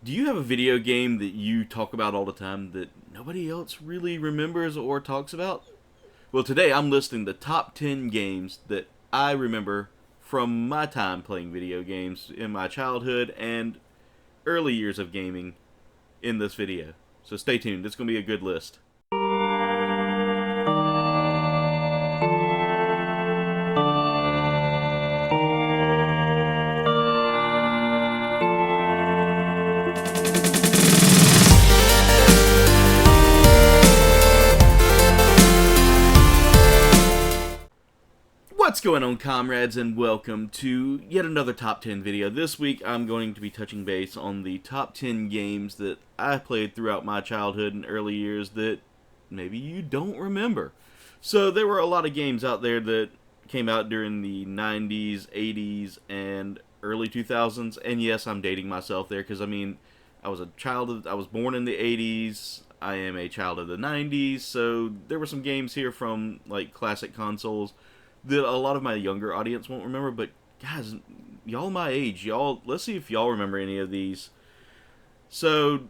Do you have a video game that you talk about all the time that nobody else really remembers or talks about? Well, today I'm listing the top 10 games that I remember from my time playing video games in my childhood and early years of gaming in this video. So stay tuned, it's going to be a good list. What's going on, comrades, and welcome to yet another top 10 video. This week I'm going to be touching base on the top 10 games that I played throughout my childhood and early years that maybe you don't remember. So there were a lot of games out there that came out during the 90s, 80s, and early 2000s, and yes, I'm dating myself there because I was born in the 80s, I am a child of the 90s, so there were some games here from like classic consoles that a lot of my younger audience won't remember, but guys, y'all my age, let's see if y'all remember any of these. So,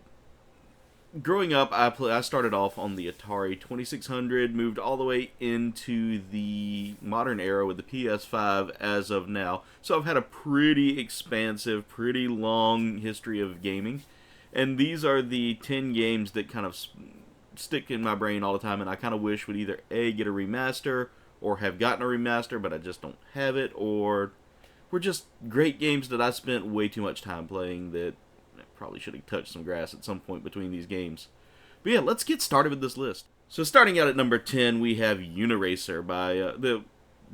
growing up, I started off on the Atari 2600, moved all the way into the modern era with the PS5 as of now. So I've had a pretty expansive, pretty long history of gaming, and these are the 10 games that kind of stick in my brain all the time, and I kind of wish would either A, get a remaster, or have gotten a remaster, but I just don't have it, or were just great games that I spent way too much time playing that I probably should have touched some grass at some point between these games. But yeah, let's get started with this list. So starting out at number 10, we have Uniracer that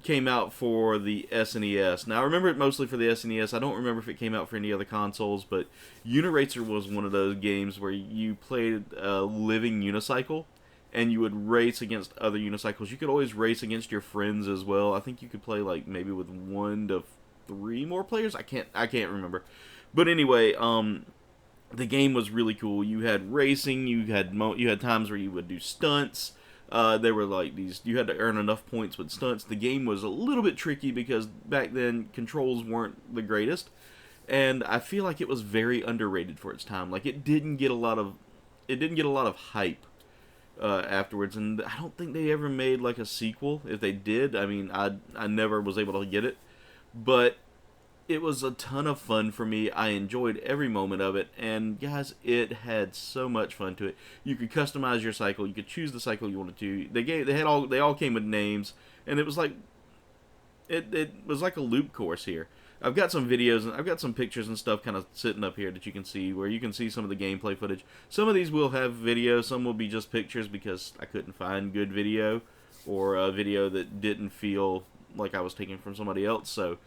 came out for the SNES. Now I remember it mostly for the SNES. I don't remember if it came out for any other consoles, but Uniracer was one of those games where you played a living unicycle and you would race against other unicycles. You could always race against your friends as well. I think you could play like maybe with 1 to 3 more players. I can't remember. But anyway, the game was really cool. You had racing. You had times where you would do stunts. They were like these. You had to earn enough points with stunts. The game was a little bit tricky because back then controls weren't the greatest, and I feel like it was very underrated for its time. Like it didn't get a lot of hype afterwards, and I don't think they ever made like a sequel. If they did, I never was able to get it, but it was a ton of fun for me. I enjoyed every moment of it, and guys, it had so much fun to it. You could customize your cycle. You could choose the cycle you wanted to. They all came with names, and it was like a loop course here. I've got some videos and I've got some pictures and stuff kind of sitting up here that you can see, where you can see some of the gameplay footage. Some of these will have video, some will be just pictures because I couldn't find good video, or a video that didn't feel like I was taking from somebody else. So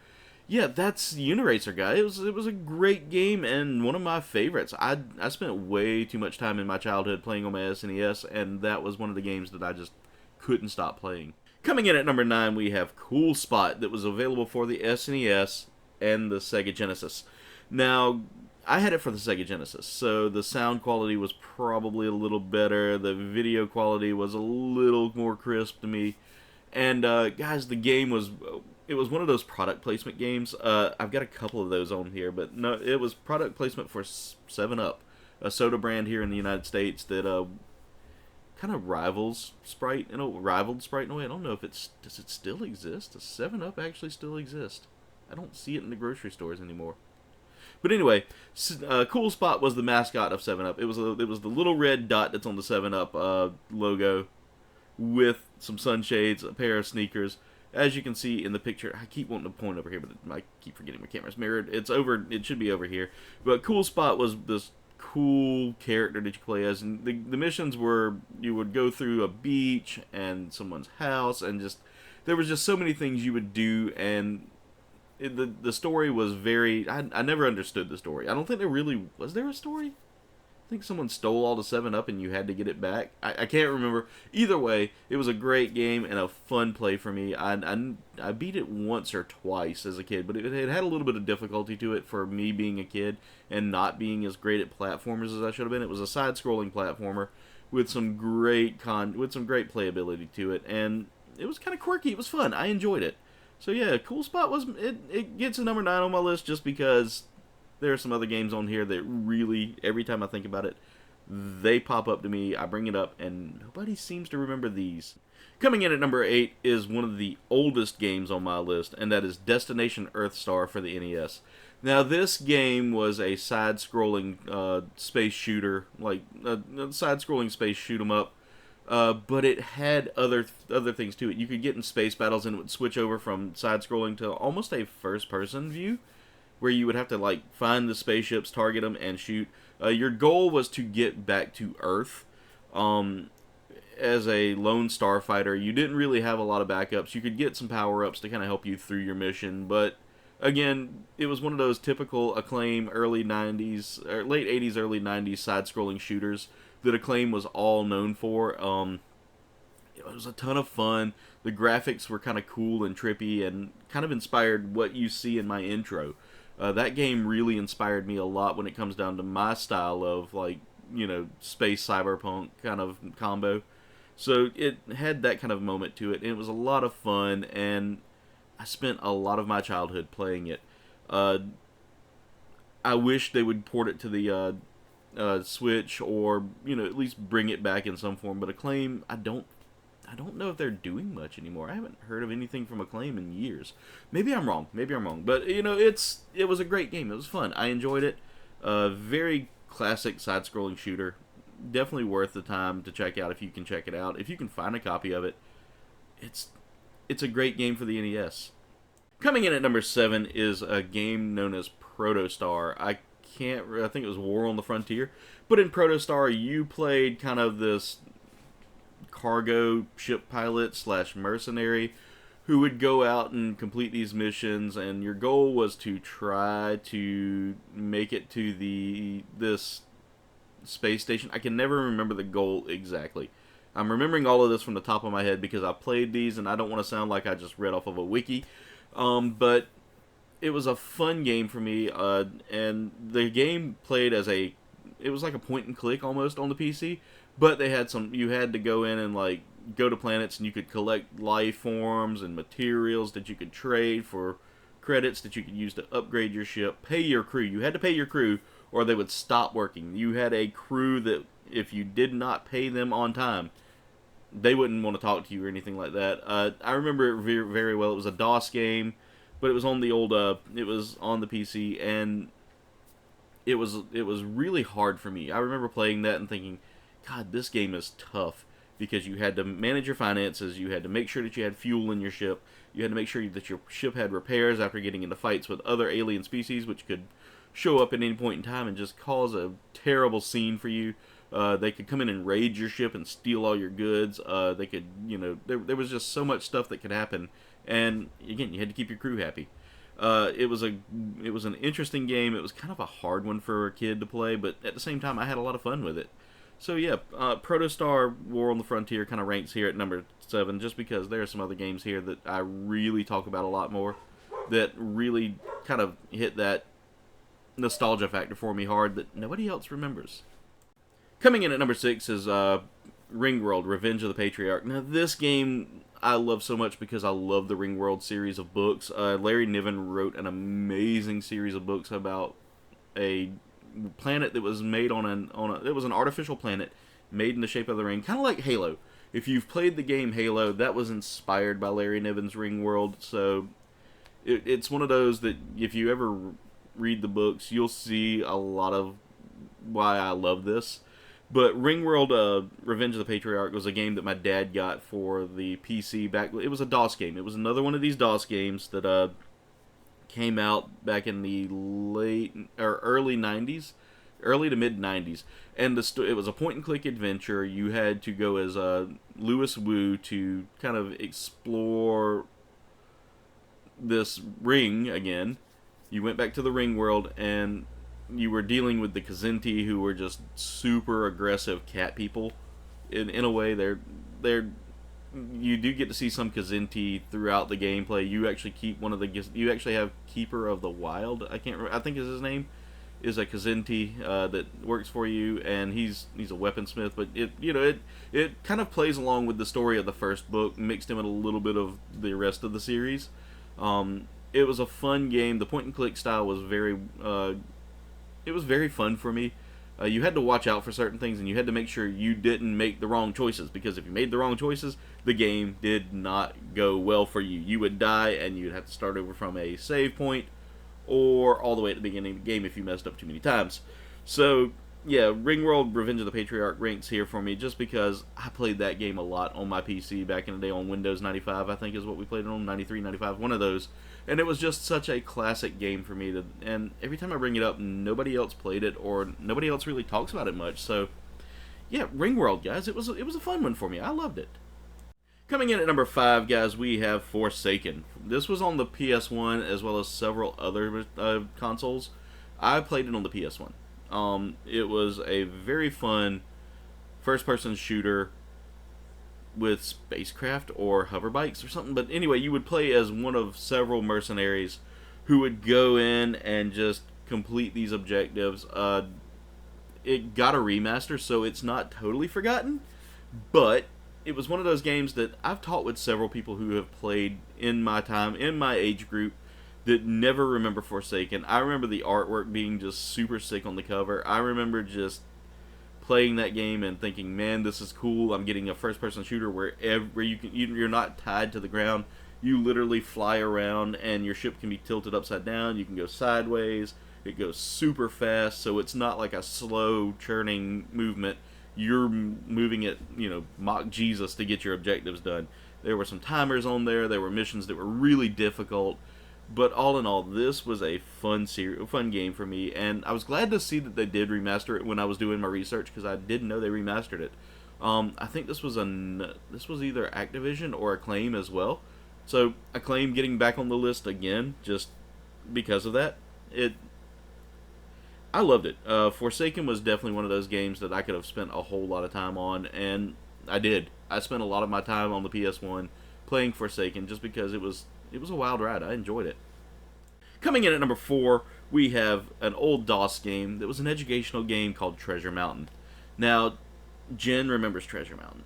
yeah, that's Uniracer, guy. It was a great game and one of my favorites. I spent way too much time in my childhood playing on my SNES, and that was one of the games that I just couldn't stop playing. Coming in at number 9, we have Cool Spot, that was available for the SNES and the Sega Genesis. Now, I had it for the Sega Genesis, so the sound quality was probably a little better. The video quality was a little more crisp to me. And guys, the game was one of those product placement games. I've got a couple of those on here, but no, it was product placement for 7-Up, a soda brand here in the United States that kind of rivaled Sprite in a way. I don't know if does it still exist? Does 7-Up actually still exist? I don't see it in the grocery stores anymore. But anyway, Cool Spot was the mascot of 7-Up. It was the little red dot that's on the 7-Up logo with some sunshades, a pair of sneakers. As you can see in the picture, I keep wanting to point over here, but I keep forgetting my camera's mirrored. It should be over here. But Cool Spot was this cool character that you play as, and the missions were you would go through a beach and someone's house, and there was just so many things you would do, and the story was very. I never understood the story. I don't think was there a story? I think someone stole all the 7-Up and you had to get it back. I can't remember. Either way, it was a great game and a fun play for me. I beat it once or twice as a kid, but it had a little bit of difficulty to it for me being a kid and not being as great at platformers as I should have been. It was a side-scrolling platformer with some great playability to it, and it was kind of quirky. It was fun. I enjoyed it. So yeah, Cool Spot it gets a number 9 on my list just because there are some other games on here that really, every time I think about it, they pop up to me, I bring it up, and nobody seems to remember these. Coming in at number 8 is one of the oldest games on my list, and that is Destination Earthstar for the NES. Now, this game was a side-scrolling space shooter, like a side-scrolling space shoot-'em-up, but it had other things to it. You could get in space battles, and it would switch over from side-scrolling to almost a first-person view, where you would have to like find the spaceships, target them, and shoot. Your goal was to get back to Earth. As a lone starfighter, you didn't really have a lot of backups. You could get some power-ups to kind of help you through your mission, but again, it was one of those typical Acclaim early 90s, or late 80s, early 90s side-scrolling shooters that Acclaim was all known for. It was a ton of fun. The graphics were kind of cool and trippy and kind of inspired what you see in my intro. That game really inspired me a lot when it comes down to my style of, like, you know, space cyberpunk kind of combo. So it had that kind of moment to it, and it was a lot of fun, and I spent a lot of my childhood playing it. I wish they would port it to the Switch, or, you know, at least bring it back in some form. But Acclaim, I don't know if they're doing much anymore. I haven't heard of anything from Acclaim in years. Maybe I'm wrong. But, you know, it was a great game. It was fun. I enjoyed it. Very classic side-scrolling shooter. Definitely worth the time to check out if you can check it out. If you can find a copy of it, it's a great game for the NES. Coming in at number 7 is a game known as Protostar. I think it was War on the Frontier. But in Protostar, you played kind of this cargo ship pilot / mercenary who would go out and complete these missions, and your goal was to try to make it to this space station. I can never remember the goal exactly. I'm remembering all of this from the top of my head because I played these, and I don't want to sound like I just read off of a wiki. But it was a fun game for me, and the game played as it was like a point and click almost on the PC, but they had you had to go in and like go to planets, and you could collect life forms and materials that you could trade for credits that you could use to upgrade your ship, pay your crew. You had to pay your crew, or they would stop working. You had a crew that if you did not pay them on time, they wouldn't want to talk to you or anything like that. I remember it very, very well. It was a DOS game, but it was on the old, it was on the PC, and it was really hard for me. I remember playing that and thinking, God, this game is tough, because you had to manage your finances, you had to make sure that you had fuel in your ship, you had to make sure that your ship had repairs after getting into fights with other alien species, which could show up at any point in time and just cause a terrible scene for you. They could come in and raid your ship and steal all your goods. They could, you know, there was just so much stuff that could happen. And again, you had to keep your crew happy. It was an interesting game. It was kind of a hard one for a kid to play, but at the same time, I had a lot of fun with it. So yeah, Protostar War on the Frontier kind of ranks here at number 7, just because there are some other games here that I really talk about a lot more, that really kind of hit that nostalgia factor for me hard that nobody else remembers. Coming in at number 6 is Ringworld, Revenge of the Patriarch. Now, this game I love so much because I love the Ringworld series of books. Larry Niven wrote an amazing series of books about a planet that was made it was an artificial planet made in the shape of the ring, kind of like Halo. If you've played the game Halo, that was inspired by Larry Niven's Ringworld, so it's one of those that if you ever read the books, you'll see a lot of why I love this. But Ringworld, Revenge of the Patriarch was a game that my dad got for the PC back. It was a DOS game. It was another one of these DOS games that came out back in the early 90s, early to mid 90s. And it was a point-and-click adventure. You had to go as Louis Wu to kind of explore this ring again. You went back to the Ring world, and you were dealing with the Kzinti, who were just super aggressive cat people. In a way, you do get to see some Kzinti throughout the gameplay. You actually keep you actually have Keeper of the Wild. I think is his name, is a Kzinti that works for you, and he's a weaponsmith. But it kind of plays along with the story of the first book, mixed in with a little bit of the rest of the series. It was a fun game. The point and click style was very it was very fun for me. You had to watch out for certain things, and you had to make sure you didn't make the wrong choices, because if you made the wrong choices, the game did not go well for you. You would die, and you'd have to start over from a save point, or all the way at the beginning of the game if you messed up too many times. So, yeah, Ringworld Revenge of the Patriarch ranks here for me just because I played that game a lot on my PC back in the day on Windows 95, I think is what we played it on, 93, 95, one of those. And it was just such a classic game for me, and every time I bring it up, nobody else played it, or nobody else really talks about it much. So, yeah, Ringworld, guys, it was a fun one for me. I loved it. Coming in at number 5, guys, we have Forsaken. This was on the PS1 as well as several other consoles. I played it on the PS1. It was a very fun first-person shooter with spacecraft or hover bikes or something. But anyway, you would play as one of several mercenaries who would go in and just complete these objectives. It got a remaster, so it's not totally forgotten, but it was one of those games that I've talked with several people who have played in my time, in my age group, that never remember Forsaken. I remember the artwork being just super sick on the cover. I remember just playing that game and thinking, man, this is cool. I'm getting a first-person shooter where you're not tied to the ground. You literally fly around, and your ship can be tilted upside down. You can go sideways. It goes super fast, so it's not like a slow churning movement. You're moving at, Mach Jesus to get your objectives done. There were some timers on there. There were missions that were really difficult. But all in all, this was a fun game for me, and I was glad to see that they did remaster it when I was doing my research, because I didn't know they remastered it. I think this was either Activision or Acclaim as well. So Acclaim getting back on the list again, just because of that. I loved it. Forsaken was definitely one of those games that I could have spent a whole lot of time on, and I did. I spent a lot of my time on the PS1 playing Forsaken just because it was a wild ride. I enjoyed it. Coming in at number 4, we have an old DOS game that was an educational game called Treasure Mountain. Now, Jen remembers Treasure Mountain,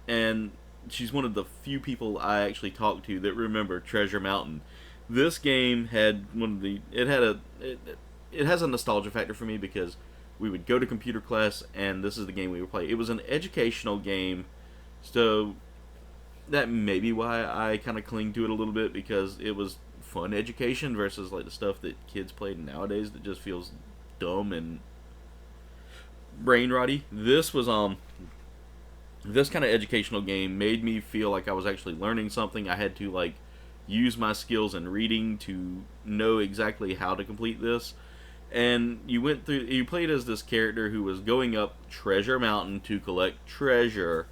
and she's one of the few people I actually talked to that remember Treasure Mountain. This game had it has a nostalgia factor for me because we would go to computer class and this is the game we would play. It was an educational game, so that may be why I kind of cling to it a little bit, because it was fun education versus like the stuff that kids play nowadays that just feels dumb and brain rotty. This was this kind of educational game made me feel like I was actually learning something. I had to use my skills in reading to know exactly how to complete this. And you played as this character who was going up Treasure Mountain to collect treasure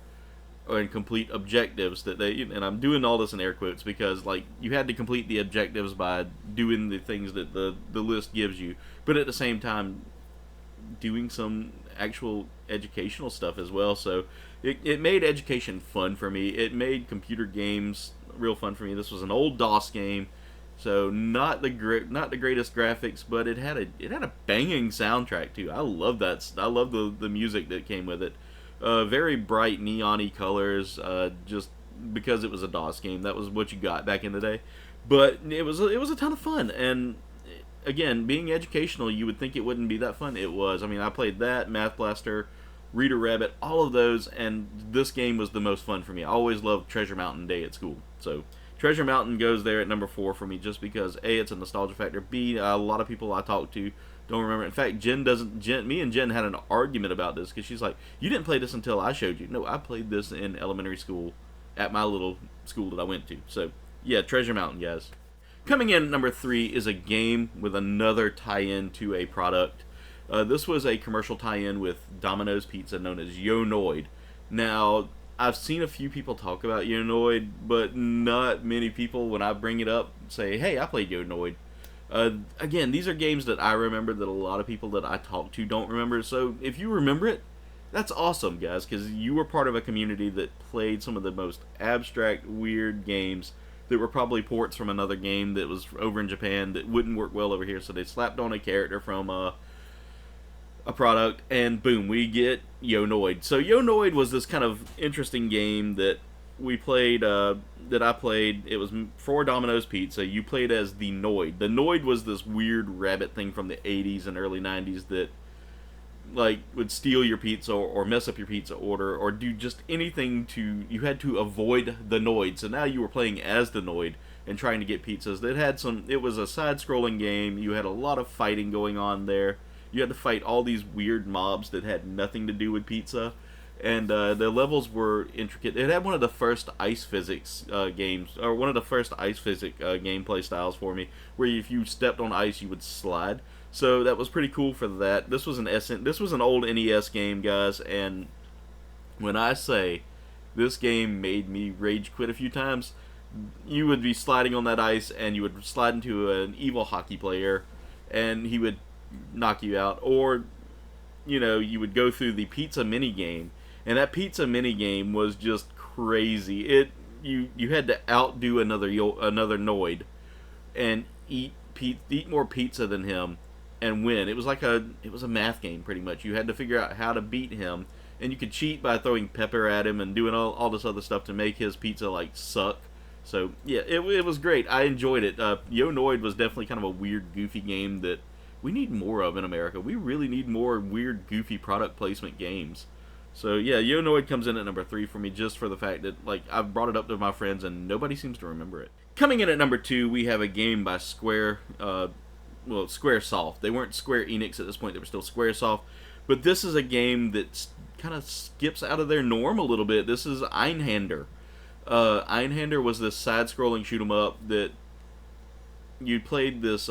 and complete objectives and I'm doing all this in air quotes because you had to complete the objectives by doing the things that the list gives you, but at the same time doing some actual educational stuff as well. So it made education fun for me. It made computer games real fun for me. This was an old DOS game, so not the greatest graphics, but it had a banging soundtrack too. I love that. I love the music that came with it. Very bright neon-y colors, just because it was a DOS game. That was what you got back in the day. But it was a ton of fun, and again, being educational, you would think it wouldn't be that fun. It was. I mean, I played that, Math Blaster, Reader Rabbit, all of those, and this game was the most fun for me. I always loved Treasure Mountain Day at school. So Treasure Mountain goes there at number 4 for me, just because A, it's a nostalgia factor, B, a lot of people I talk to don't remember. In fact, me and Jen had an argument about this because she's like, "You didn't play this until I showed you." No, I played this in elementary school at my little school that I went to. So, yeah, Treasure Mountain, guys. Coming in at number 3 is a game with another tie-in to a product. This was a commercial tie-in with Domino's Pizza known as Yo Noid. Now, I've seen a few people talk about Yo Noid, but not many people, when I bring it up, say, "Hey, I played Yo Noid." Again, these are games that I remember that a lot of people that I talk to don't remember. So if you remember it, that's awesome, guys, because you were part of a community that played some of the most abstract, weird games that were probably ports from another game that was over in Japan that wouldn't work well over here. So they slapped on a character from a product, and boom, we get Yo Noid. So Yo Noid was this kind of interesting game that we played that I played. It was 4 Domino's Pizza. You played as the Noid. The Noid was this weird rabbit thing from the 80s and early 90s that like would steal your pizza or mess up your pizza order or do just anything to you had to avoid the Noid. So now you were playing as the Noid and trying to get pizzas. It was a side-scrolling game. You had a lot of fighting going on there. You had to fight all these weird mobs that had nothing to do with pizza. And the levels were intricate. It had one of the first ice physics games, or one of the first ice physics gameplay styles for me, where if you stepped on ice, you would slide. So that was pretty cool for that. This was an old NES game, guys, and when I say this game made me rage quit a few times, you would be sliding on that ice, and you would slide into an evil hockey player, and he would knock you out, or you would go through the pizza mini game. And that pizza mini game was just crazy. You had to outdo another Noid and eat more pizza than him and win. It was a math game pretty much. You had to figure out how to beat him, and you could cheat by throwing pepper at him and doing all this other stuff to make his pizza like suck. So yeah, it was great. I enjoyed it. Yo Noid was definitely kind of a weird, goofy game that we need more of in America. We really need more weird, goofy product placement games. So yeah, Yo Noid comes in at number 3 for me just for the fact that I've brought it up to my friends and nobody seems to remember it. Coming in at number 2, we have a game by Squaresoft. They weren't Square Enix at this point; they were still Squaresoft. But this is a game that kind of skips out of their norm a little bit. This is Einhander. Einhander was this side-scrolling shoot 'em up that you played this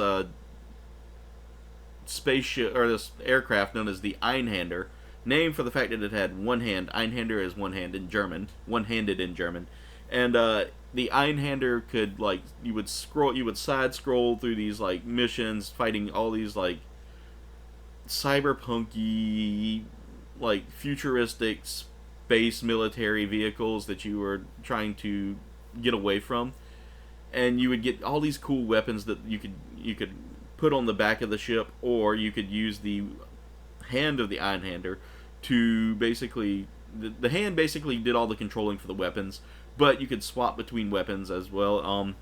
spaceship or this aircraft known as the Einhander. Named for the fact that it had one hand. Einhander is one hand in German, one-handed in German, and the Einhander could you would side scroll through these missions, fighting all these cyberpunky, futuristic space military vehicles that you were trying to get away from, and you would get all these cool weapons that you could put on the back of the ship, or you could use the hand of the Einhander to basically the hand basically did all the controlling for the weapons, but you could swap between weapons as well.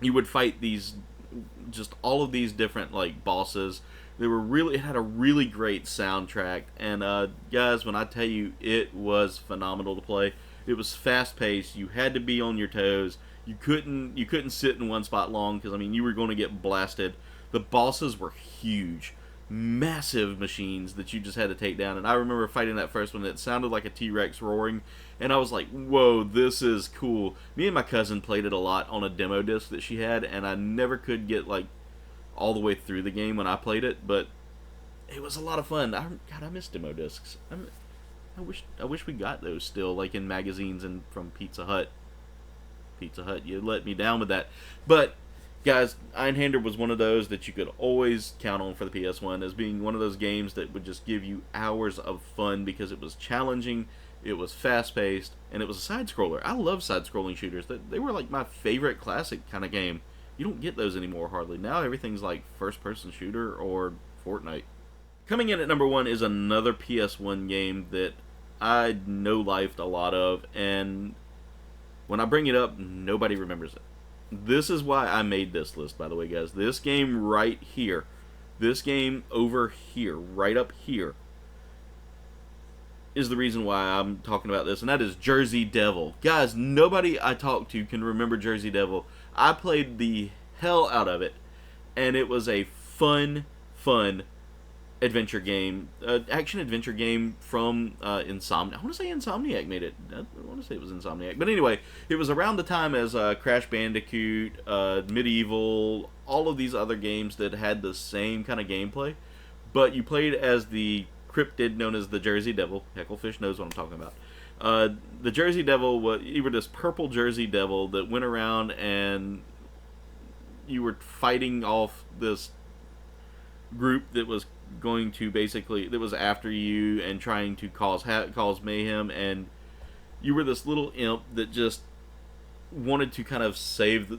You would fight all of these different bosses. It had a really great soundtrack, and guys, when I tell you, it was phenomenal to play. It was fast paced. You had to be on your toes. You couldn't sit in one spot long because you were going to get blasted. The bosses were huge, massive machines that you just had to take down. And I remember fighting that first one. It sounded like a T-Rex roaring, and I was like, whoa, this is cool. Me and my cousin played it a lot on a demo disc that she had, and I never could get all the way through the game when I played it, but it was a lot of fun. God, I miss demo discs. I wish we got those still, in magazines and from Pizza Hut. Pizza Hut, you let me down with that. But guys, Einhander was one of those that you could always count on for the PS1 as being one of those games that would just give you hours of fun because it was challenging, it was fast-paced, and it was a side-scroller. I love side-scrolling shooters. They were my favorite classic kind of game. You don't get those anymore hardly. Now everything's first-person shooter or Fortnite. Coming in at number 1 is another PS1 game that I no-lifed a lot of, and when I bring it up, nobody remembers it. This is why I made this list, by the way, guys. This game right here. This game over here, right up here, is the reason why I'm talking about this, and that is Jersey Devil. Guys, nobody I talk to can remember Jersey Devil. I played the hell out of it, and it was a fun adventure game, action-adventure game from Insomniac. I want to say Insomniac made it. I want to say it was Insomniac. But anyway, it was around the time as Crash Bandicoot, Medieval, all of these other games that had the same kind of gameplay. But you played as the cryptid known as the Jersey Devil. Hecklefish knows what I'm talking about. The Jersey Devil, you were this purple Jersey Devil that went around and you were fighting off this group that was that was after you and trying to cause mayhem, and you were this little imp that just wanted to kind of save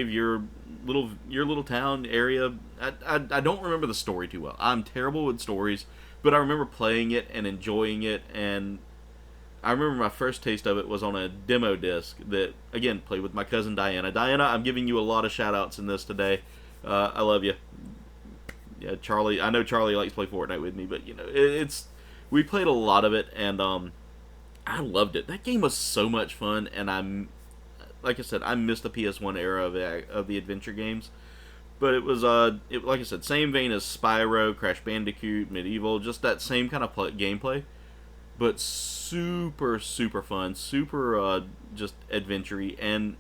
your little town area. I don't remember the story too well. I'm terrible with stories, but I remember playing it and enjoying it, and I remember my first taste of it was on a demo disc that, again, played with my cousin Diana. Diana, I'm giving you a lot of shout-outs in this today. I love you. Yeah, Charlie, I know Charlie likes to play Fortnite with me, but, you know, we played a lot of it, and I loved it. That game was so much fun, and like I said, I missed the PS1 era of the adventure games. But it was, like I said, same vein as Spyro, Crash Bandicoot, Medieval, just that same kind of gameplay. But super, super fun, super, just adventure-y. And,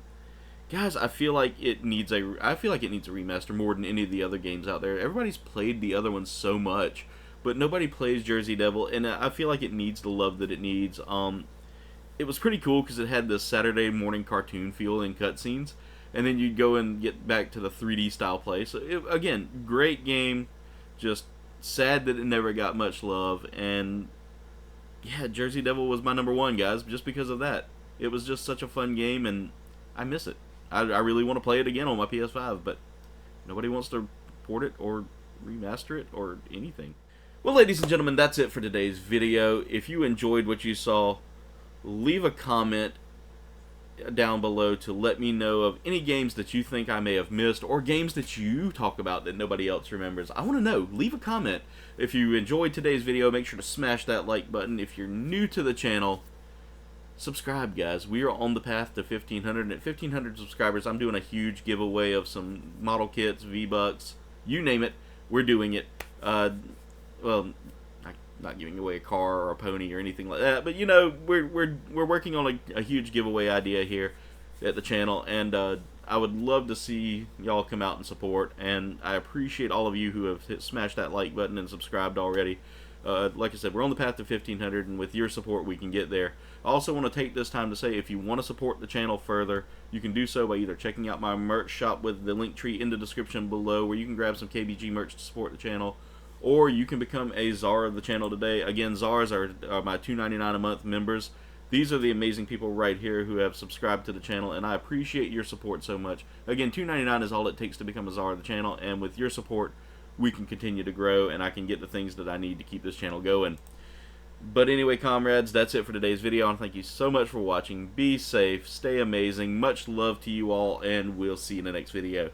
guys, I feel like it needs a remaster more than any of the other games out there. Everybody's played the other ones so much, but nobody plays Jersey Devil, and I feel like it needs the love that it needs. It was pretty cool because it had this Saturday morning cartoon feel in cutscenes, and then you'd go and get back to the 3D style play. So, again, great game, just sad that it never got much love, and yeah, Jersey Devil was my number one, guys, just because of that. It was just such a fun game, and I miss it. I really want to play it again on my PS5, but nobody wants to port it or remaster it or anything. Well, ladies and gentlemen, that's it for today's video. If you enjoyed what you saw, leave a comment down below to let me know of any games that you think I may have missed or games that you talk about that nobody else remembers. I want to know. Leave a comment. If you enjoyed today's video, make sure to smash that like button. If you're new to the channel, subscribe, guys. We are on the path to 1,500. And at 1,500 subscribers, I'm doing a huge giveaway of some model kits, V-Bucks, you name it. We're doing it. Well, not giving away a car or a pony or anything like that, but you know, we're working on a huge giveaway idea here at the channel, and I would love to see y'all come out and support, and I appreciate all of you who have smashed that like button and subscribed already. Like I said, we're on the path to 1,500, and with your support we can get there. I also want to take this time to say, if you want to support the channel further, you can do so by either checking out my merch shop with the link tree in the description below, where you can grab some KBG merch to support the channel, or you can become a czar of the channel today. Again, czars are my $2.99 a month members. These are the amazing people right here who have subscribed to the channel, and I appreciate your support so much. Again, $2.99 is all it takes to become a czar of the channel, and with your support, we can continue to grow, and I can get the things that I need to keep this channel going. But anyway, comrades, that's it for today's video, and thank you so much for watching. Be safe, stay amazing, much love to you all, and we'll see you in the next video.